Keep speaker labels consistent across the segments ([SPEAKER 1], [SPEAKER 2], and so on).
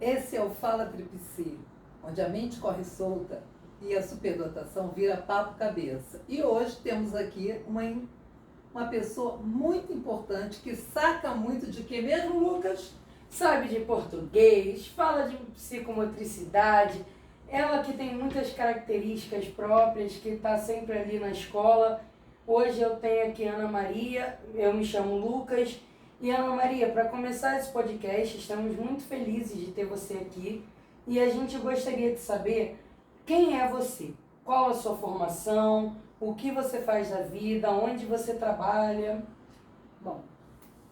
[SPEAKER 1] Esse é o Fala Tripsi, onde a mente corre solta e a superdotação vira papo cabeça. E hoje temos aqui uma pessoa muito importante que saca muito de que mesmo, Lucas?
[SPEAKER 2] Sabe de português, fala de psicomotricidade, ela que tem muitas características próprias, que está sempre ali na escola. Hoje eu tenho aqui a Ana Maria, eu me chamo Lucas. E Ana Maria, para começar esse podcast, estamos muito felizes de ter você aqui e a gente gostaria de saber quem é você, qual a sua formação, o que você faz da vida, onde você trabalha.
[SPEAKER 3] Bom,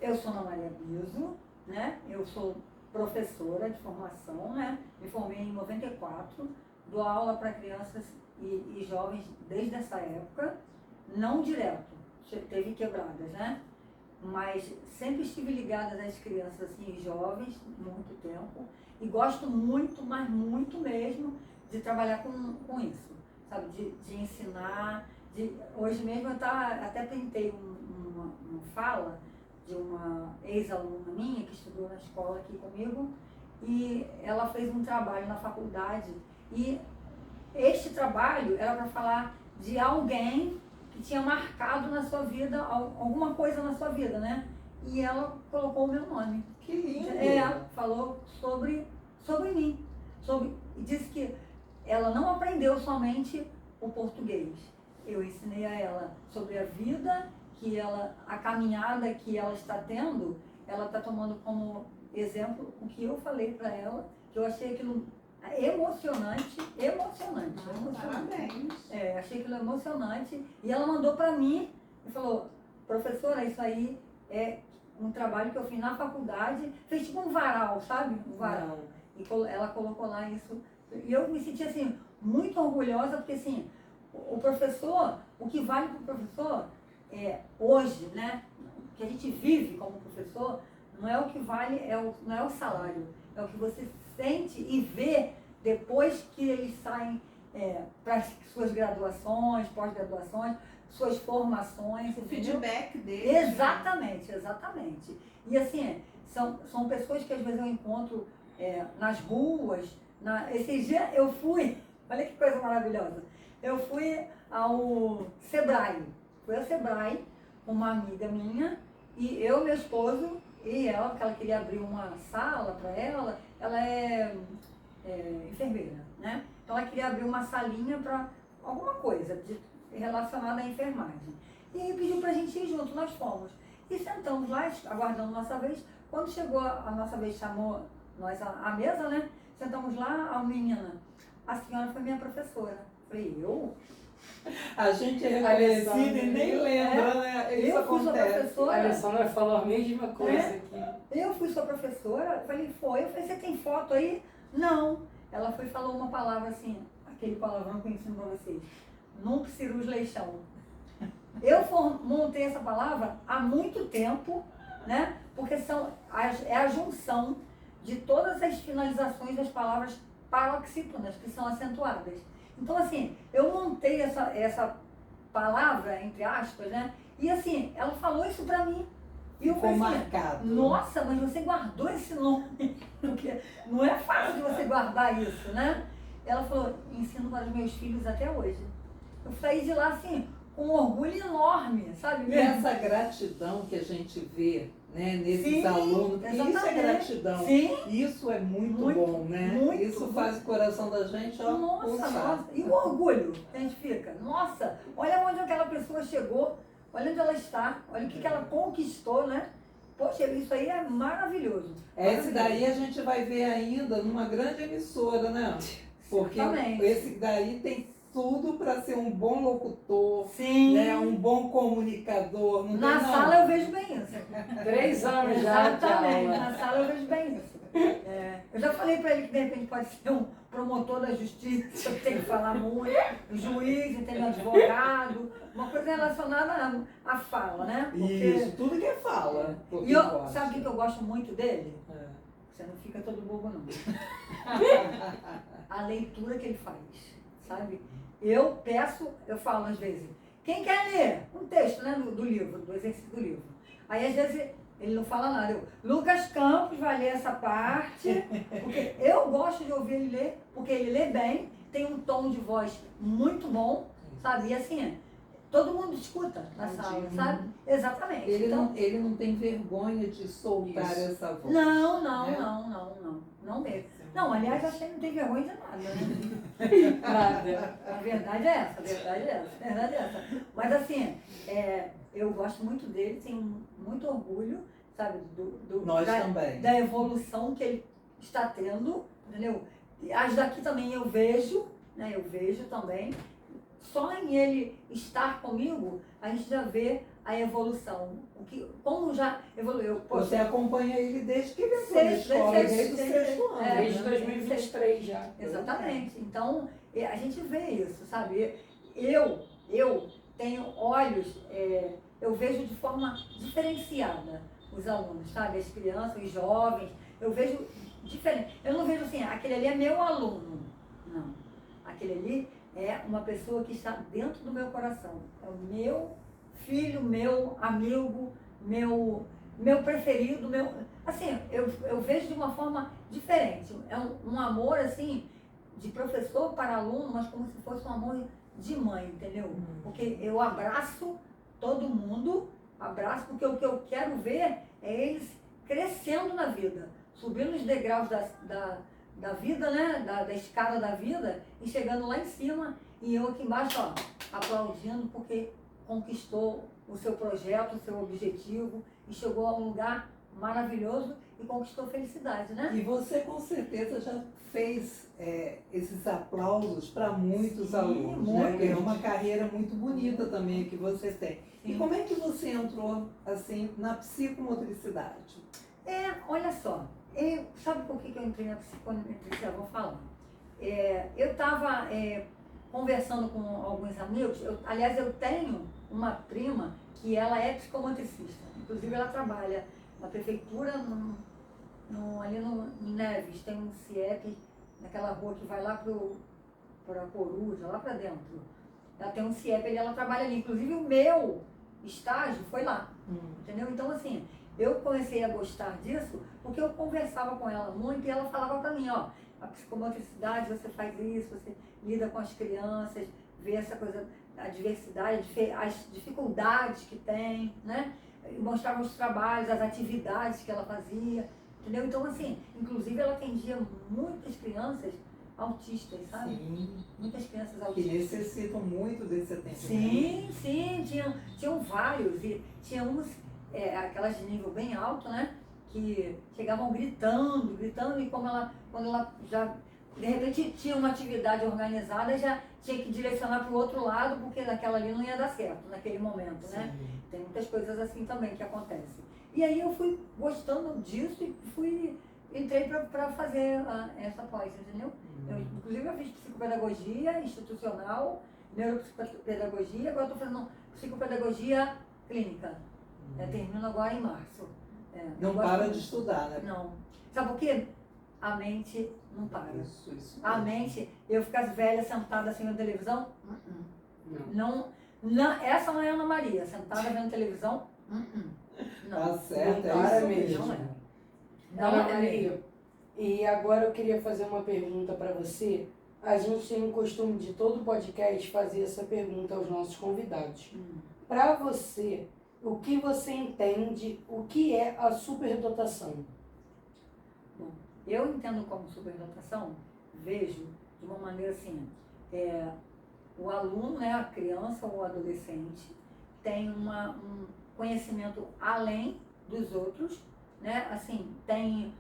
[SPEAKER 3] eu sou Ana Maria Biso, né? Eu sou professora de formação, né? Me formei em 94, dou aula para crianças e jovens desde essa época, não direto, teve quebradas, né? Mas sempre estive ligada às crianças assim, e jovens, muito tempo, e gosto muito, mas muito mesmo, de trabalhar com isso, sabe? De ensinar. Hoje mesmo eu até tentei uma fala de uma ex-aluna minha que estudou na escola aqui comigo, e ela fez um trabalho na faculdade, e este trabalho era para falar de alguém que tinha marcado na sua vida, alguma coisa na sua vida, né? E ela colocou o meu nome.
[SPEAKER 1] Que lindo!
[SPEAKER 3] Falou sobre mim. E disse que ela não aprendeu somente o português. Eu ensinei a ela sobre a vida, a caminhada que ela está tendo, ela está tomando como exemplo o que eu falei para ela, que eu achei aquilo emocionante.
[SPEAKER 1] Parabéns!
[SPEAKER 3] Achei aquilo emocionante. E ela mandou para mim e falou: professora, isso aí é um trabalho que eu fiz na faculdade, fez tipo um varal, sabe? Um varal. E ela colocou lá isso. E eu me senti assim, muito orgulhosa, porque assim, o professor, o que vale para o professor hoje, né? O que a gente vive como professor, não é o que vale, não é o salário, é o que você sente e vê depois que eles saem para as suas graduações, pós-graduações, suas formações.
[SPEAKER 1] O feedback deles.
[SPEAKER 3] Exatamente. E assim, são pessoas que às vezes eu encontro nas ruas. Esses dias eu fui, olha que coisa maravilhosa, eu fui ao Sebrae. Fui ao Sebrae com uma amiga minha, e eu, meu esposo e ela, porque ela queria abrir uma sala para ela é enfermeira, né? Então ela queria abrir uma salinha para alguma coisa relacionada à enfermagem. E aí pediu pra gente ir junto, nós fomos. E sentamos lá, aguardando nossa vez. Quando chegou a nossa vez, chamou nós à mesa, né? Sentamos lá, a menina, a senhora foi minha professora. Falei, eu?
[SPEAKER 1] A gente é reconhecida e nem lembra, né? Isso
[SPEAKER 3] eu fui sua professora.
[SPEAKER 2] A Alessandra falou a mesma coisa aqui.
[SPEAKER 3] Eu fui sua professora. Falei, foi. Eu falei, você tem foto aí? Não. Ela foi e falou uma palavra assim, aquele palavrão que eu ensino pra vocês. Nunc-cirus leixão. Eu montei essa palavra há muito tempo, né? Porque é a junção de todas as finalizações das palavras paroxítonas, que são acentuadas. Então, assim, eu montei essa palavra, entre aspas, né? E assim, ela falou isso pra mim. E eu
[SPEAKER 1] Ficou
[SPEAKER 3] falei,
[SPEAKER 1] marcado.
[SPEAKER 3] nossa, mas você guardou esse nome. Porque não é fácil de você guardar isso, né? Ela falou, ensino para os meus filhos até hoje. Eu saí de lá, assim, com um orgulho enorme, sabe?
[SPEAKER 1] E essa gratidão que a gente vê, né, nesses alunos, porque isso é gratidão.
[SPEAKER 3] Sim.
[SPEAKER 1] Isso é muito bom, né? Isso faz o coração da gente, ó,
[SPEAKER 3] nossa. E o orgulho que a gente fica. Nossa, olha onde aquela pessoa chegou, olha onde ela está, olha o que ela conquistou, né? Poxa, isso aí é maravilhoso.
[SPEAKER 1] Esse daí a gente vai ver ainda numa grande emissora, né? Porque esse daí tem tudo para ser um bom locutor,
[SPEAKER 3] sim,
[SPEAKER 1] né? Um bom comunicador.
[SPEAKER 3] Na sala eu vejo bem isso.
[SPEAKER 2] 3 anos já.
[SPEAKER 3] Exatamente, na sala eu vejo bem isso. Eu já falei para ele que de repente pode ser um promotor da justiça, que tem que falar muito, um juiz, entendeu? Advogado, uma coisa relacionada à fala, né?
[SPEAKER 1] Porque isso, tudo que é fala.
[SPEAKER 3] E sabe o que eu gosto muito dele? Você não fica todo bobo, não. A leitura que ele faz, sabe? Eu falo às vezes, quem quer ler um texto, né, do livro, do exercício do livro. Aí às vezes ele não fala nada. Lucas Campos vai ler essa parte, porque eu gosto de ouvir ele ler, porque ele lê bem, tem um tom de voz muito bom, sabe? E assim, todo mundo escuta na sala, sabe? Exatamente.
[SPEAKER 1] Ele não tem vergonha de soltar essa voz.
[SPEAKER 3] Não mesmo. Não, aliás, acho que ele não tem vergonha de nada, né?
[SPEAKER 2] Nada.
[SPEAKER 3] A verdade é essa. Mas assim, eu gosto muito dele, tenho muito orgulho, sabe,
[SPEAKER 1] Nós também.
[SPEAKER 3] da evolução que ele está tendo, entendeu? E as daqui também eu vejo, né? Eu vejo também. Só em ele estar comigo, a gente já vê a evolução. Como já evoluiu.
[SPEAKER 1] Você acompanha ele desde que ele entrou na escola, desde o sexto ano.
[SPEAKER 2] Desde 2023 já.
[SPEAKER 3] Exatamente. Então, a gente vê isso, sabe? Eu tenho olhos, eu vejo de forma diferenciada os alunos, sabe? As crianças, os jovens, eu vejo diferente. Eu não vejo assim, aquele ali é meu aluno. Não. Aquele ali é uma pessoa que está dentro do meu coração. É o meu filho, meu amigo, meu preferido, assim, eu vejo de uma forma diferente. É um amor, assim, de professor para aluno, mas como se fosse um amor de mãe, entendeu? Porque eu abraço todo mundo, porque o que eu quero ver é eles crescendo na vida, subindo os degraus da vida, né? Da escada da vida e chegando lá em cima e eu aqui embaixo, ó, aplaudindo porque conquistou o seu projeto, o seu objetivo e chegou a um lugar maravilhoso e conquistou felicidade, né?
[SPEAKER 1] E você com certeza já fez esses aplausos para muitos alunos, né? Porque é uma carreira muito bonita também que você tem. Sim. E como é que você entrou assim na psicomotricidade?
[SPEAKER 3] Olha só, sabe por que eu entrei na psicomotricidade? Vou falar. Eu estava conversando com alguns amigos, aliás, eu tenho uma prima que ela é psicomotricista, inclusive ela trabalha na prefeitura, ali no Neves, tem um CIEP, naquela rua que vai lá para Coruja, lá para dentro. Ela tem um CIEP, ela trabalha ali, inclusive o meu estágio foi lá, entendeu? Então, assim, eu comecei a gostar disso porque eu conversava com ela muito e ela falava para mim, ó, a psicomotricidade, você faz isso, você lida com as crianças, vê essa coisa, a diversidade, as dificuldades que tem, né? Mostrava os trabalhos, as atividades que ela fazia, entendeu? Então, assim, inclusive ela atendia muitas crianças autistas, sabe?
[SPEAKER 1] Sim.
[SPEAKER 3] Muitas crianças autistas.
[SPEAKER 1] Que necessitam muito desse atendimento.
[SPEAKER 3] Sim, tinham vários, e tinha uns, aquelas de nível bem alto, né? Que chegavam gritando, e quando ela já, de repente, tinha uma atividade organizada, já tinha que direcionar para o outro lado, porque naquela ali não ia dar certo, naquele momento, né?
[SPEAKER 1] Sim.
[SPEAKER 3] Tem muitas coisas assim também que acontecem. E aí eu fui gostando disso e entrei para fazer essa pós, entendeu? Inclusive eu fiz psicopedagogia institucional, neuropsicopedagogia, agora estou fazendo psicopedagogia clínica. Termino agora em março.
[SPEAKER 1] Não para de estudar, né?
[SPEAKER 3] Não. Sabe por quê? A mente não para.
[SPEAKER 1] Isso.
[SPEAKER 3] A mente, eu ficar velha sentada assim na televisão, não. Essa não é Ana Maria, sentada vendo televisão, não.
[SPEAKER 1] Tá certo,
[SPEAKER 2] Não para
[SPEAKER 1] isso
[SPEAKER 2] mesmo.
[SPEAKER 1] mesmo.
[SPEAKER 2] Ana Maria, e agora eu queria fazer uma pergunta para você. A gente tem um costume de todo podcast fazer essa pergunta aos nossos convidados. Para você, o que você entende, o que é a superdotação?
[SPEAKER 3] Bom, eu entendo como superdotação, vejo de uma maneira assim, o aluno, né, a criança ou o adolescente, tem um conhecimento além dos outros, né, assim, tem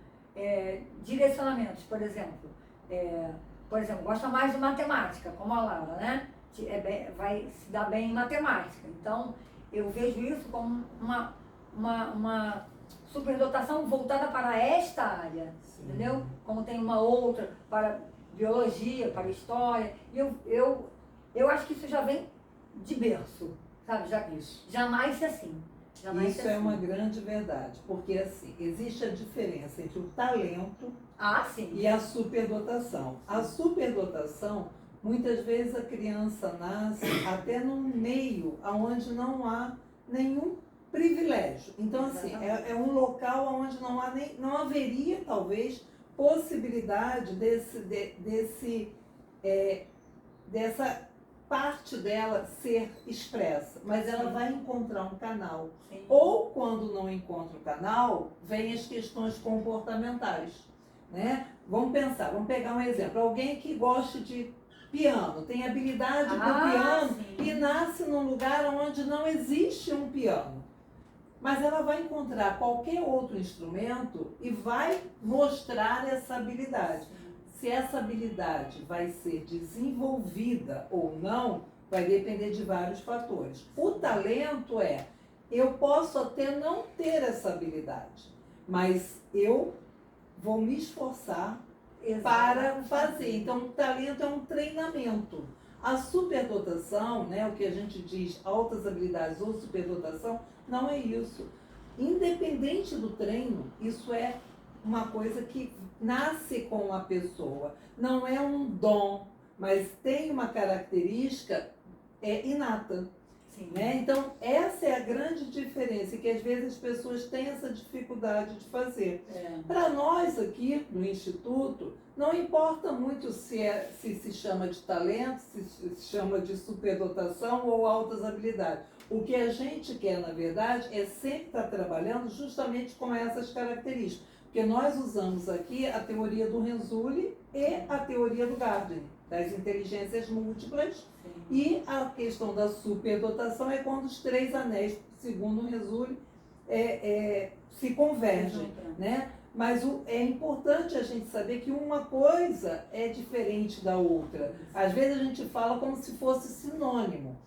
[SPEAKER 3] direcionamentos, por exemplo, gosta mais de matemática, como a Laura, né, vai se dar bem em matemática, então eu vejo isso como uma superdotação voltada para esta área, entendeu? Como tem uma outra para biologia, para história. E eu acho que isso já vem de berço, sabe? Já nasce assim.
[SPEAKER 1] Isso é uma grande verdade, porque assim, existe a diferença entre o talento e a superdotação. A superdotação, muitas vezes a criança nasce até num meio onde não há nenhum privilégio. Então, assim, é um local onde não haveria, talvez, possibilidade dessa parte dela ser expressa, mas ela vai encontrar um canal.
[SPEAKER 3] Sim.
[SPEAKER 1] Ou quando não encontra o canal, vem as questões comportamentais, né? Vamos pensar, vamos pegar um exemplo. Alguém que gosta de piano, tem habilidade para o piano
[SPEAKER 3] sim.
[SPEAKER 1] e nasce num lugar onde não existe um piano. Mas ela vai encontrar qualquer outro instrumento e vai mostrar essa habilidade. Se essa habilidade vai ser desenvolvida ou não, vai depender de vários fatores. O talento eu posso até não ter essa habilidade, mas eu vou me esforçar para fazer. Então, o talento é um treinamento. A superdotação, né, o que a gente diz altas habilidades ou superdotação, não é isso. Independente do treino, isso é uma coisa que nasce com a pessoa. Não é um dom, mas tem uma característica inata.
[SPEAKER 3] Sim.
[SPEAKER 1] Né? Então, essa é a grande diferença, que às vezes as pessoas têm essa dificuldade de fazer. Para nós aqui no Instituto, não importa muito se chama de talento, se chama de superdotação ou altas habilidades. O que a gente quer, na verdade, é sempre estar trabalhando justamente com essas características. Porque nós usamos aqui a teoria do Renzulli e a teoria do Gardner, das inteligências múltiplas. E a questão da superdotação é quando os 3 anéis, segundo o Renzulli, se convergem, né? Mas é importante a gente saber que uma coisa é diferente da outra. Às vezes a gente fala como se fosse sinônimo.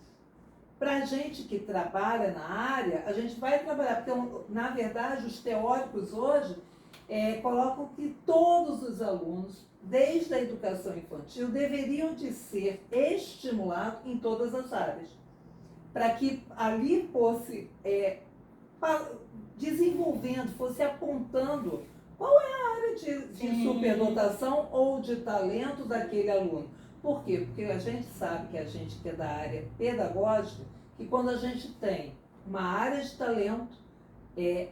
[SPEAKER 1] Para a gente que trabalha na área, a gente vai trabalhar, porque na verdade os teóricos hoje colocam que todos os alunos, desde a educação infantil, deveriam de ser estimulados em todas as áreas, para que ali fosse desenvolvendo, fosse apontando qual é a área de superdotação ou de talento daquele aluno. Por quê? Porque a gente sabe que a gente que é da área pedagógica, que quando a gente tem uma área de talento,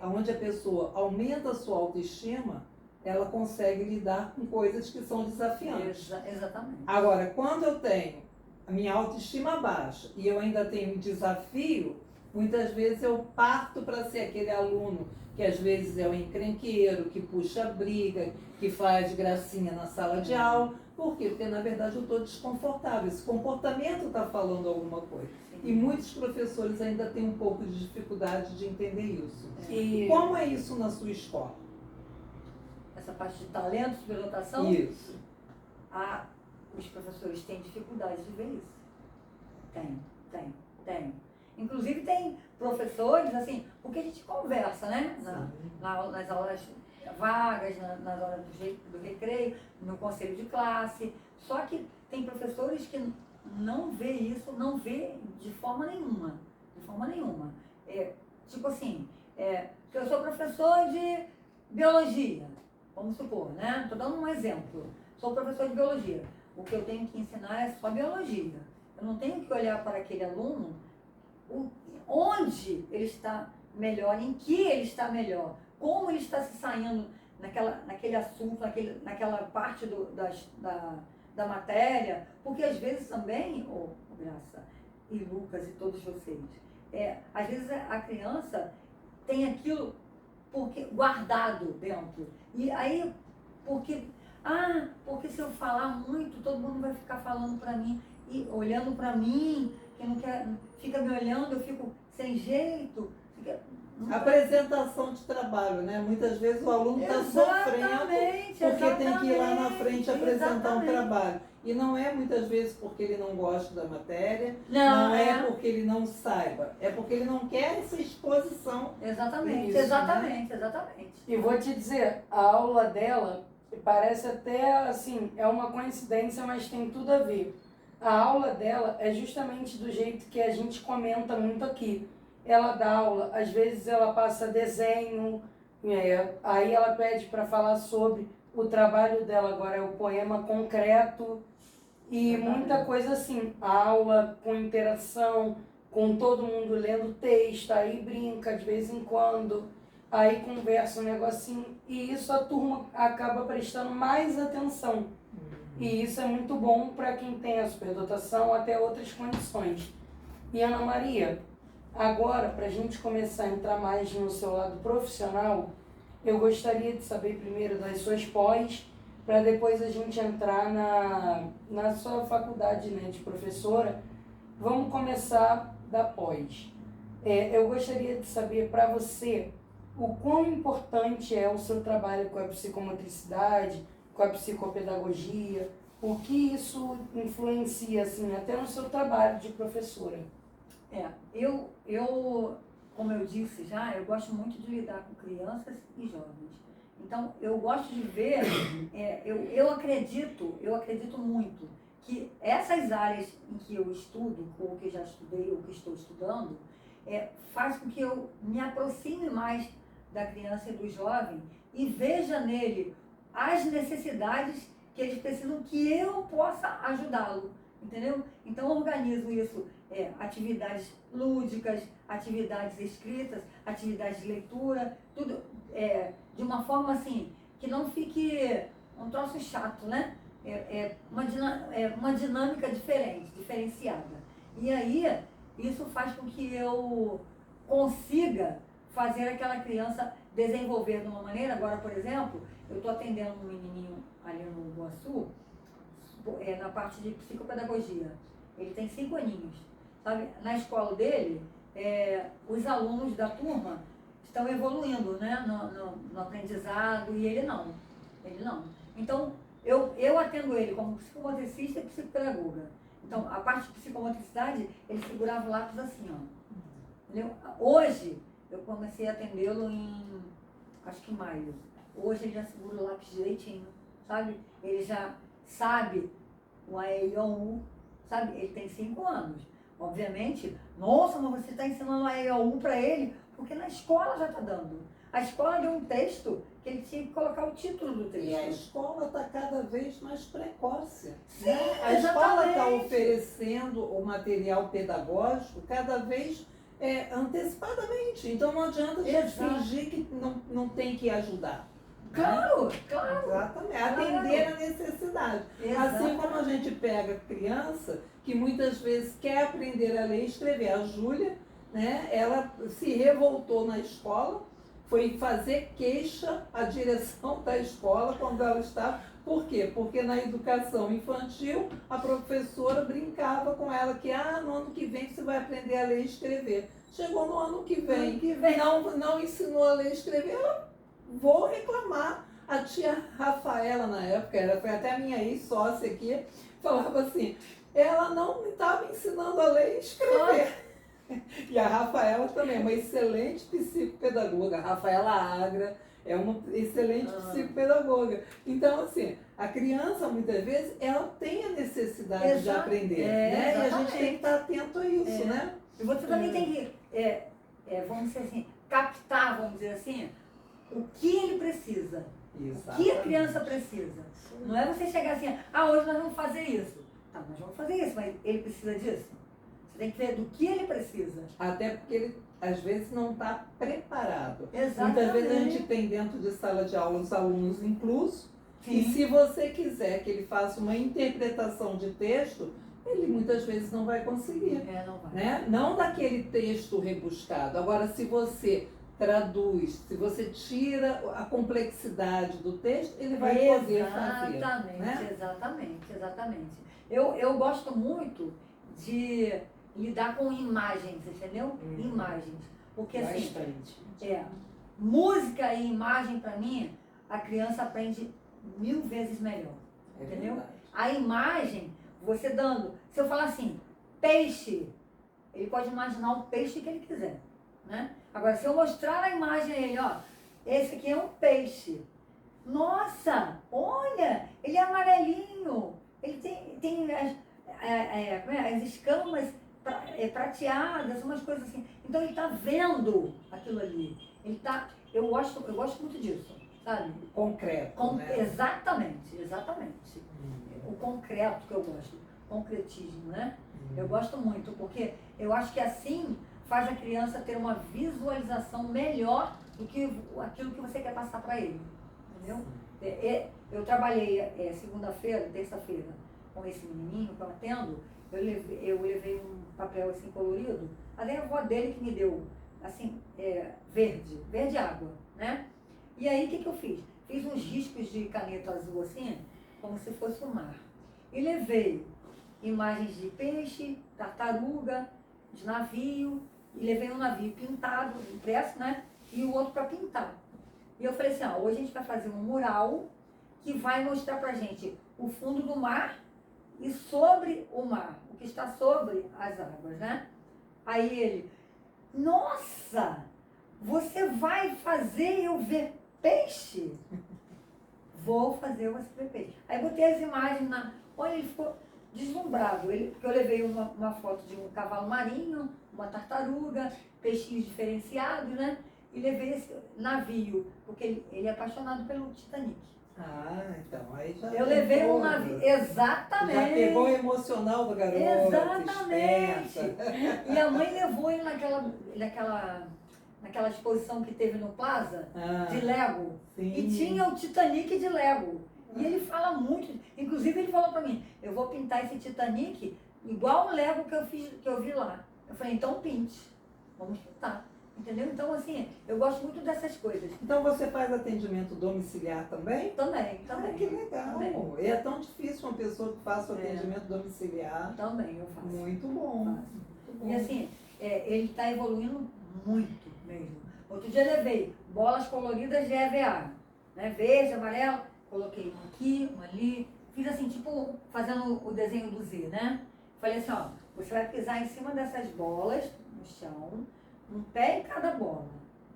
[SPEAKER 1] onde a pessoa aumenta a sua autoestima, ela consegue lidar com coisas que são desafiantes.
[SPEAKER 3] Exatamente.
[SPEAKER 1] Agora, quando eu tenho a minha autoestima baixa e eu ainda tenho um desafio, muitas vezes eu parto para ser aquele aluno que às vezes é o encrenqueiro, que puxa briga, que faz gracinha na sala de aula. Por quê? Porque na verdade eu estou desconfortável. Esse comportamento está falando alguma coisa. E muitos professores ainda têm um pouco de dificuldade de entender isso. E como é isso na sua escola?
[SPEAKER 3] Essa parte de talento, superdotação?
[SPEAKER 1] Isso.
[SPEAKER 3] Os professores têm dificuldade de ver isso. Tem. Inclusive tem professores, assim, porque a gente conversa, né? Nas aulas vagas, nas horas do recreio, no conselho de classe. Só que tem professores que não vê isso, não vê de forma nenhuma. Tipo assim, eu sou professor de biologia, vamos supor, né? Estou dando um exemplo. Sou professor de biologia. O que eu tenho que ensinar é só biologia. Eu não tenho que olhar para aquele aluno onde ele está melhor, em que ele está melhor, como ele está se saindo naquele assunto, naquela parte da matéria, porque às vezes também, Graça e Lucas e todos vocês, às vezes a criança tem aquilo guardado dentro, e aí, porque se eu falar muito, todo mundo vai ficar falando para mim, e olhando para mim, que não quer, fica me olhando, eu fico sem jeito.
[SPEAKER 1] Apresentação de trabalho, né? Muitas vezes o aluno está sofrendo porque tem que ir lá na frente apresentar um trabalho. E não é muitas vezes porque ele não gosta da matéria, não é porque ele não saiba, é porque ele não quer essa exposição.
[SPEAKER 3] Exatamente.
[SPEAKER 2] E vou te dizer, a aula dela parece até assim, é uma coincidência, mas tem tudo a ver. A aula dela é justamente do jeito que a gente comenta muito aqui. Ela dá aula, às vezes ela passa desenho, aí ela pede para falar sobre o trabalho dela, agora é o poema concreto e muita coisa assim, aula com interação, com todo mundo lendo texto, aí brinca de vez em quando. aí conversa um negocinho, e isso a turma acaba prestando mais atenção. E isso é muito bom para quem tem a superdotação, até outras condições. E Ana Maria, agora, para a gente começar a entrar mais no seu lado profissional, eu gostaria de saber primeiro das suas pós, para depois a gente entrar na sua faculdade, né, de professora. Vamos começar da pós. Eu gostaria de saber para você o quão importante é o seu trabalho com a psicomotricidade, com a psicopedagogia, o que isso influencia, assim, até no seu trabalho de professora.
[SPEAKER 3] Como eu disse já, eu gosto muito de lidar com crianças e jovens. Então, eu gosto de ver, eu acredito muito que essas áreas em que eu estudo, ou que já estudei, ou que estou estudando, faz com que eu me aproxime mais da criança e do jovem e veja nele as necessidades que eles precisam que eu possa ajudá-lo, entendeu? Então, eu organizo isso, atividades lúdicas, atividades escritas, atividades de leitura, tudo de uma forma assim, que não fique um troço chato, né? Uma dinâmica diferenciada. E aí, isso faz com que eu consiga fazer aquela criança desenvolver de uma maneira. Agora, por exemplo, eu estou atendendo um menininho ali no Iguaçu, na parte de psicopedagogia. Ele tem 5 aninhos, sabe? Na escola dele, os alunos da turma estão evoluindo, né, no aprendizado, e ele não. Então, eu atendo ele como psicomotricista e psicopedagoga. Então, a parte de psicomotricidade, ele segurava o lápis assim, ó. Entendeu? Hoje, eu comecei a atendê-lo em, acho que maio. Hoje ele já segura o lápis direitinho, sabe? Ele já sabe o A, E, I, O, U, sabe? Ele tem 5 anos. Obviamente, nossa, mas você está ensinando o A, E, I, O, U para ele, porque na escola já está dando. A escola deu um texto que ele tinha que colocar o título do texto.
[SPEAKER 1] E a escola está cada vez mais precoce.
[SPEAKER 3] Sim,
[SPEAKER 1] né? A escola está
[SPEAKER 3] exatamente.
[SPEAKER 1] oferecendo o material pedagógico cada vez antecipadamente. Então não adianta a gente
[SPEAKER 3] Exato.
[SPEAKER 1] fingir que não tem que ajudar.
[SPEAKER 3] Claro,
[SPEAKER 1] né?
[SPEAKER 3] claro.
[SPEAKER 1] Exatamente. Atender a necessidade. Assim como a gente pega criança que muitas vezes quer aprender a ler e escrever. A Júlia, né, ela se revoltou na escola, foi fazer queixa à direção da escola quando ela estava. Por quê? Porque na educação infantil a professora brincava com ela que no ano que vem você vai aprender a ler e escrever. Chegou no ano que vem, não ensinou a ler e escrever, ela, vou reclamar. A tia Rafaela, na época, foi até a minha ex-sócia aqui, falava assim, ela não estava ensinando a ler e escrever. E a Rafaela também é uma excelente psicopedagoga. A Rafaela Agra é uma excelente psicopedagoga. Então, assim, a criança, muitas vezes, ela tem a necessidade de aprender. Né? E a gente tem que estar atento a isso, né?
[SPEAKER 3] E você também tem que, vamos dizer assim, captar, vamos dizer assim, o que ele precisa.
[SPEAKER 1] Exatamente.
[SPEAKER 3] O que a criança precisa. Não é você chegar assim, hoje nós vamos fazer isso. Tá, nós vamos fazer isso, mas ele precisa disso. Você tem que ver do que ele precisa.
[SPEAKER 1] Até porque ele, às vezes, não está preparado.
[SPEAKER 3] Exatamente.
[SPEAKER 1] Muitas vezes a gente tem dentro de sala de aula os alunos inclusos.
[SPEAKER 3] Sim.
[SPEAKER 1] E se você quiser que ele faça uma interpretação de texto, ele muitas vezes não vai conseguir.
[SPEAKER 3] Não vai.
[SPEAKER 1] Né? Não daquele texto rebuscado. Agora, se você traduz, se você tira a complexidade do texto, ele vai poder fazer.
[SPEAKER 3] Exatamente. Eu gosto muito de lidar com imagens, entendeu? Imagens. Porque assim, música e imagem para mim, a criança aprende 1000 vezes melhor. Entendeu?
[SPEAKER 1] Verdade.
[SPEAKER 3] A imagem, você dando, se eu falar assim, peixe, ele pode imaginar o peixe que ele quiser, né? Agora, se eu mostrar a imagem a ele, esse aqui é um peixe. Nossa, olha, ele é amarelinho, ele tem as escamas prateadas, umas coisas assim. Então ele está vendo aquilo ali. Eu gosto muito disso, sabe?
[SPEAKER 1] Concreto, né?
[SPEAKER 3] Exatamente. O concreto que eu gosto, concretismo, né? Eu gosto muito, porque eu acho que assim faz a criança ter uma visualização melhor do que aquilo que você quer passar para ele. Entendeu? Eu trabalhei segunda-feira, terça-feira, com esse menininho que eu atendo, eu levei um papel assim colorido, até a avó dele que me deu, assim, verde água, né? E aí o que eu fiz? Fiz uns riscos de caneta azul assim, como se fosse o mar. E levei imagens de peixe, tartaruga, de navio, e levei um navio pintado, impresso, né? E o outro para pintar. E eu falei assim, hoje a gente vai fazer um mural que vai mostrar pra gente o fundo do mar e sobre o mar, o que está sobre as águas, né? Aí ele, nossa, você vai fazer eu ver peixe? Vou fazer você ver peixe. Aí botei as imagens olha, ele ficou deslumbrado. Porque eu levei uma foto de um cavalo marinho, uma tartaruga, peixinhos diferenciados, né? E levei esse navio, porque ele é apaixonado pelo Titanic.
[SPEAKER 1] Então, aí já
[SPEAKER 3] eu levei um navio, exatamente.
[SPEAKER 1] Já pegou o emocional do garoto,
[SPEAKER 3] exatamente.
[SPEAKER 1] Esperta.
[SPEAKER 3] E a mãe levou ele naquela exposição que teve no Plaza, de Lego.
[SPEAKER 1] Sim.
[SPEAKER 3] E tinha o Titanic de Lego. E ele fala muito, inclusive ele falou pra mim, eu vou pintar esse Titanic igual o Lego que eu vi lá. Eu falei, então pinte, vamos pintar. Entendeu? Então, assim, eu gosto muito dessas coisas.
[SPEAKER 1] Então você faz atendimento domiciliar também?
[SPEAKER 3] Também.
[SPEAKER 1] Que legal.
[SPEAKER 3] Também.
[SPEAKER 1] E é tão difícil uma pessoa que faça o atendimento domiciliar.
[SPEAKER 3] Também eu faço.
[SPEAKER 1] Muito bom.
[SPEAKER 3] Muito bom. E assim, ele está evoluindo muito mesmo. Outro dia eu levei bolas coloridas de EVA, né? Verde, amarelo, coloquei uma aqui, uma ali. Fiz assim, tipo, fazendo o desenho do Z, né? Falei assim, você vai pisar em cima dessas bolas no chão, um pé em cada bola,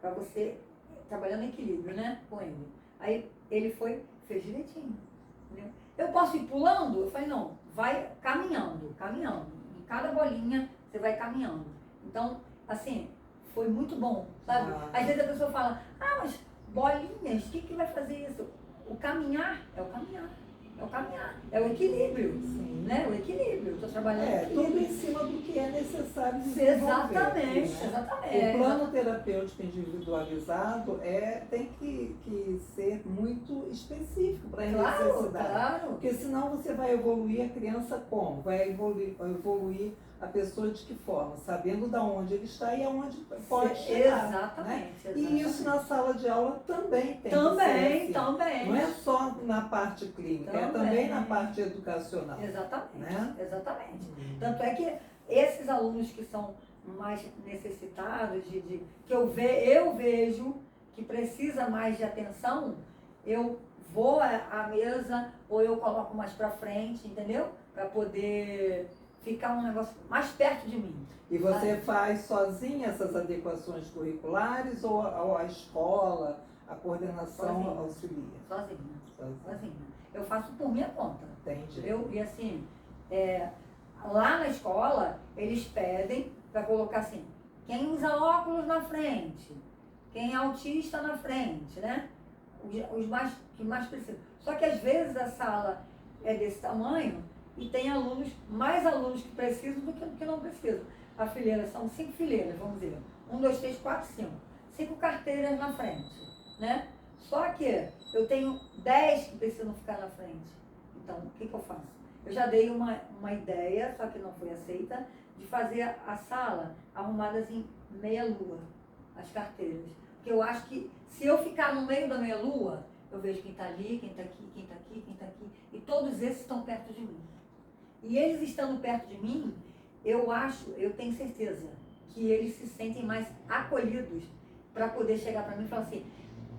[SPEAKER 3] para você trabalhando em equilíbrio, né, com ele. Aí ele fez direitinho, entendeu? Eu posso ir pulando? Eu falei, não, vai caminhando. Em cada bolinha você vai caminhando. Então, assim, foi muito bom, sabe? Às vezes a pessoa fala, mas bolinhas, o que vai fazer isso? O caminhar é o caminhar. É o equilíbrio, né? O equilíbrio. Estou trabalhando
[SPEAKER 1] tudo em cima do que é necessário desenvolver.
[SPEAKER 3] Exatamente.
[SPEAKER 1] O plano terapêutico individualizado tem que ser muito específico para a necessidade.
[SPEAKER 3] Claro.
[SPEAKER 1] Porque senão você vai evoluir a criança como? Vai evoluir a pessoa de que forma? Sabendo de onde ele está e aonde pode chegar.
[SPEAKER 3] Exatamente.
[SPEAKER 1] E isso na sala de aula também tem que ser
[SPEAKER 3] Também.
[SPEAKER 1] Não é só na parte clínica, é também na parte educacional.
[SPEAKER 3] Exatamente.
[SPEAKER 1] Né?
[SPEAKER 3] Exatamente. Tanto é que esses alunos que são mais necessitados, que eu vejo que precisa mais de atenção, eu vou à mesa ou eu coloco mais para frente, entendeu? Para poder ficar um negócio mais perto de mim.
[SPEAKER 1] E você faz sozinha essas adequações curriculares ou a escola, a coordenação auxilia?
[SPEAKER 3] Sozinha. Eu faço por minha conta.
[SPEAKER 1] Entendi.
[SPEAKER 3] E assim, lá na escola, eles pedem para colocar assim, quem usa óculos na frente, quem é autista na frente, né? Os que mais precisam. Só que às vezes a sala é desse tamanho e tem mais alunos que precisam do que não precisam. A fileira são 5 fileiras, vamos dizer. 1, 2, 3, 4, 5. 5 carteiras na frente, né? Só que eu tenho 10 que precisam ficar na frente. Então, o que eu faço? Eu já dei uma ideia, só que não foi aceita, de fazer a sala arrumadas em meia-lua, as carteiras. Porque eu acho que se eu ficar no meio da meia-lua, eu vejo quem está ali, quem está aqui, quem está aqui, quem está aqui. E todos esses estão perto de mim. E eles estando perto de mim, eu tenho certeza que eles se sentem mais acolhidos para poder chegar para mim e falar assim,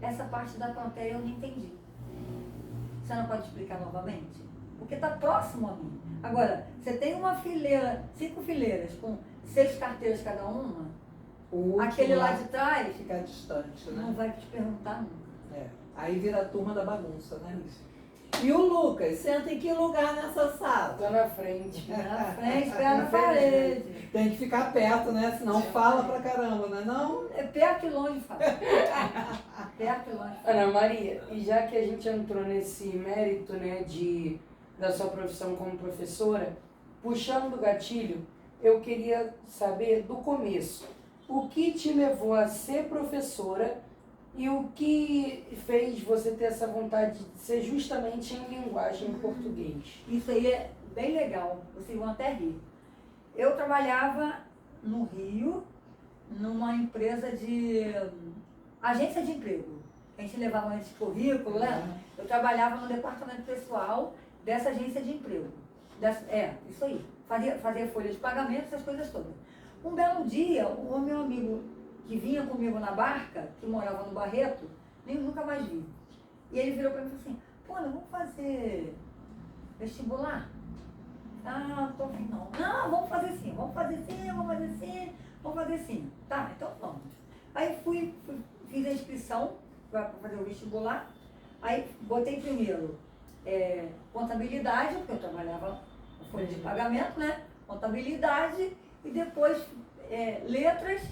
[SPEAKER 3] essa parte da plateia eu não entendi. Você não pode explicar novamente? Porque está próximo a mim. Agora, você tem uma fileira, 5 fileiras com 6 carteiras cada uma, aquele lá de trás
[SPEAKER 1] fica distante, né?
[SPEAKER 3] Não vai te perguntar nunca.
[SPEAKER 1] Aí vira a turma da bagunça, né? E o Lucas, senta em que lugar nessa sala?
[SPEAKER 2] Tô na frente.
[SPEAKER 3] Na frente, pé na parede.
[SPEAKER 1] Tem que ficar perto, né? Senão fala pra caramba, não é não?
[SPEAKER 3] É perto e longe, fala. Perto e longe.
[SPEAKER 2] Ana Maria, e já que a gente entrou nesse mérito, né, da sua profissão como professora, puxando do gatilho, eu queria saber do começo. o que te levou a ser professora e o que fez você ter essa vontade de ser justamente em linguagem em português.
[SPEAKER 3] Isso aí é bem legal, vocês vão até rir. Eu trabalhava no Rio, numa empresa de agência de emprego. A gente levava esse currículo, né? Eu trabalhava no departamento pessoal dessa agência de emprego. Isso aí. Fazia folha de pagamento, essas coisas todas. Um belo dia, o meu amigo que vinha comigo na barca, que morava no Barreto, nem nunca mais vi. E ele virou para mim e falou assim, pô, vamos fazer vestibular? Ah, tô afim não. Não, vamos fazer sim, vamos fazer sim, vamos fazer sim, vamos fazer sim. Tá, então vamos. Aí fiz a inscrição para fazer o vestibular. Aí botei primeiro contabilidade, porque eu trabalhava na folha de pagamento, né? Contabilidade, e depois letras,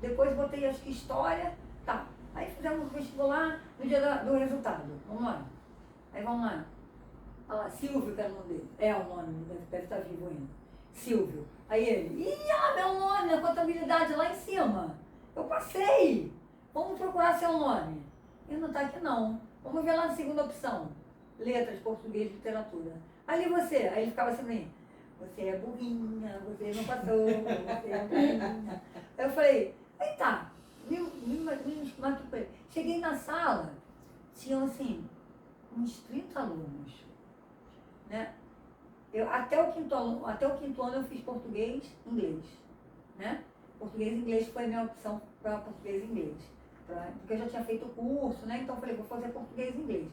[SPEAKER 3] depois botei acho que história, tá. Aí fizemos o vestibular no dia do resultado. Vamos lá. Aí vamos lá. Olha lá, Silvio, que era o nome dele. É o nome, deve estar vivo ainda. Silvio. Aí ele, meu nome na contabilidade lá em cima. Eu passei. Vamos procurar seu nome. Ele não está aqui não. Vamos ver lá na segunda opção. Letras, português, literatura. Ali você. Aí ele ficava assim, você é burrinha, você não passou, você é burrinha. Aí eu falei, aí tá. Me matriculei. Cheguei na sala, tinham assim, uns 30 alunos. Né? Até o quinto ano eu fiz português e inglês. Né? Português e inglês foi a minha opção para português e inglês. Porque eu já tinha feito o curso, né? Então eu falei, vou fazer português e inglês.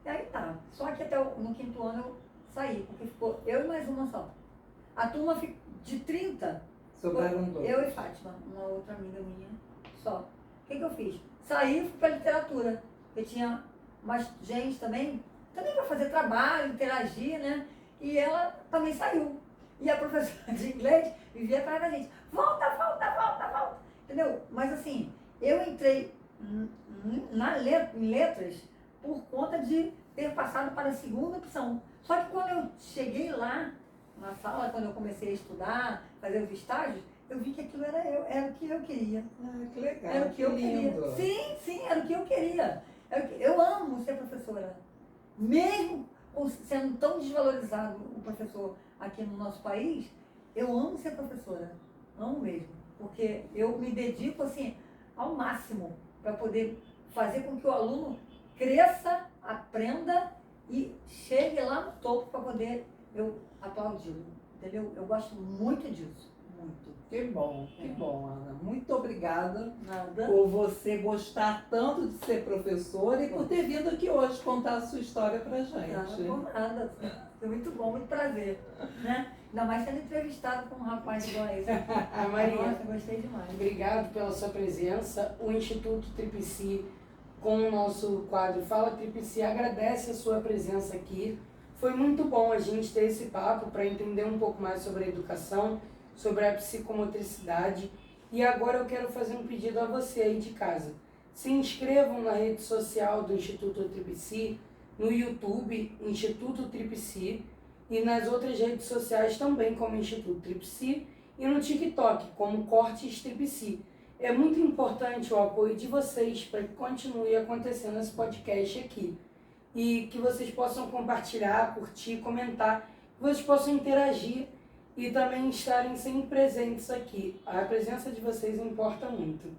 [SPEAKER 3] E aí tá. Só que no quinto ano eu saí, porque ficou eu e mais uma só. A turma de 30,
[SPEAKER 1] Sobraram dois.
[SPEAKER 3] eu e Fátima, uma outra amiga minha, só. O que eu fiz? Saí e fui para literatura. Eu tinha mais gente também para fazer trabalho, interagir, né? E ela também saiu. E a professora de inglês vivia atrás da gente. Volta, volta, volta, volta. Entendeu? Mas assim, eu entrei em letras por conta de ter passado para a segunda opção. Só que quando eu cheguei lá, na sala, quando eu comecei a estudar, fazer os estágios, eu vi que aquilo era o que eu queria.
[SPEAKER 1] Ah, que legal.
[SPEAKER 3] Era o que eu queria.
[SPEAKER 1] lindo.
[SPEAKER 3] Sim, era o que eu queria. Eu amo ser professora. Mesmo sendo tão desvalorizado o professor aqui no nosso país, eu amo ser professora. Amo mesmo. Porque eu me dedico assim ao máximo para poder fazer com que o aluno cresça, aprenda e chegue lá no topo para poder eu aplaudi-lo. Entendeu? Eu gosto muito disso. Muito.
[SPEAKER 1] Que bom, Ana. Muito obrigada
[SPEAKER 3] Nada.
[SPEAKER 1] por você gostar tanto de ser professora e por ter vindo aqui hoje contar a sua história pra gente.
[SPEAKER 3] Nada por nada. Foi muito bom, muito prazer. Né? Ainda mais sendo entrevistado com um rapaz igual a esse.
[SPEAKER 2] A Maria,
[SPEAKER 3] Nossa, gostei demais.
[SPEAKER 2] obrigado pela sua presença. O Instituto Tripici, com o nosso quadro Fala Tripici, agradece a sua presença aqui. Foi muito bom a gente ter esse papo para entender um pouco mais sobre a educação, sobre a psicomotricidade. E agora eu quero fazer um pedido a você aí de casa. Se inscrevam na rede social do Instituto Tripici, no YouTube, Instituto Tripici, e nas outras redes sociais também, como Instituto Tripici, e no TikTok, como Cortes Tripici. É muito importante o apoio de vocês para que continue acontecendo esse podcast aqui. E que vocês possam compartilhar, curtir, comentar, que vocês possam interagir e também estarem sempre presentes aqui. A presença de vocês importa muito.